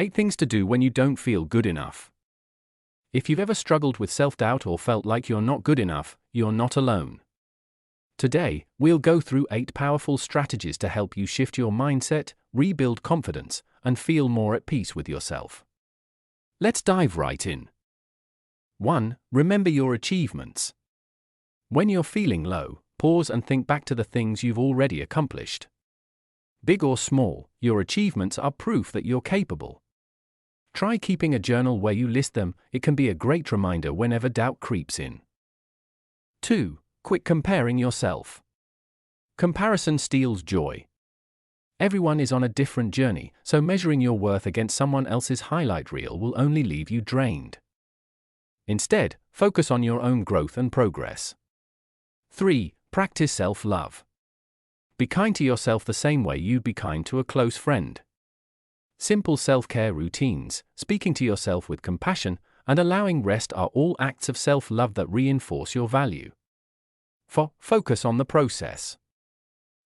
8 things to do when you don't feel good enough. If you've ever struggled with self-doubt or felt like you're not good enough, you're not alone. Today, we'll go through 8 powerful strategies to help you shift your mindset, rebuild confidence, and feel more at peace with yourself. Let's dive right in. 1. Remember your achievements. When you're feeling low, pause and think back to the things you've already accomplished. Big or small, your achievements are proof that you're capable. Try keeping a journal where you list them. It can be a great reminder whenever doubt creeps in. 2. Quit comparing yourself. Comparison steals joy. Everyone is on a different journey, so measuring your worth against someone else's highlight reel will only leave you drained. Instead, focus on your own growth and progress. 3. Practice self-love. Be kind to yourself the same way you'd be kind to a close friend. Simple self-care routines, speaking to yourself with compassion, and allowing rest are all acts of self-love that reinforce your value. 4. Focus on the process.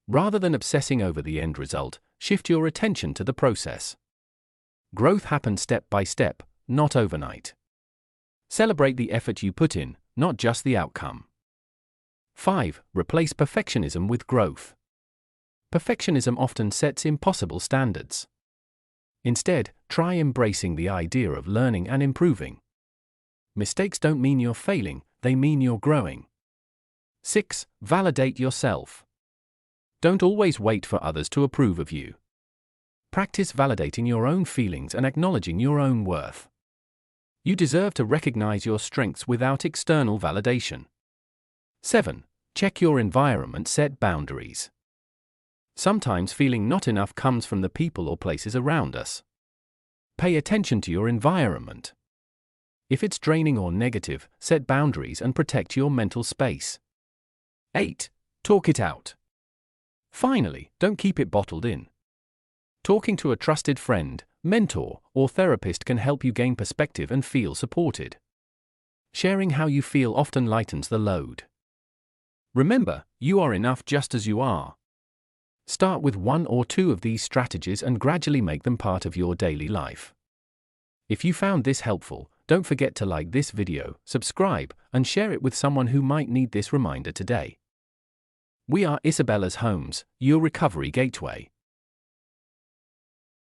Rather than obsessing over the end result, shift your attention to the process. Growth happens step by step, not overnight. Celebrate the effort you put in, not just the outcome. 5. Replace perfectionism with growth. Perfectionism often sets impossible standards. Instead, try embracing the idea of learning and improving. Mistakes don't mean you're failing, they mean you're growing. 6. Validate yourself. Don't always wait for others to approve of you. Practice validating your own feelings and acknowledging your own worth. You deserve to recognize your strengths without external validation. 7. Check your environment, set boundaries. Sometimes feeling not enough comes from the people or places around us. Pay attention to your environment. If it's draining or negative, set boundaries and protect your mental space. 8. Talk it out. Finally, don't keep it bottled in. Talking to a trusted friend, mentor, or therapist can help you gain perspective and feel supported. Sharing how you feel often lightens the load. Remember, you are enough just as you are. Start with 1 or 2 of these strategies and gradually make them part of your daily life. If you found this helpful, don't forget to like this video, subscribe, and share it with someone who might need this reminder today. We are Isabella's Homes, your recovery gateway.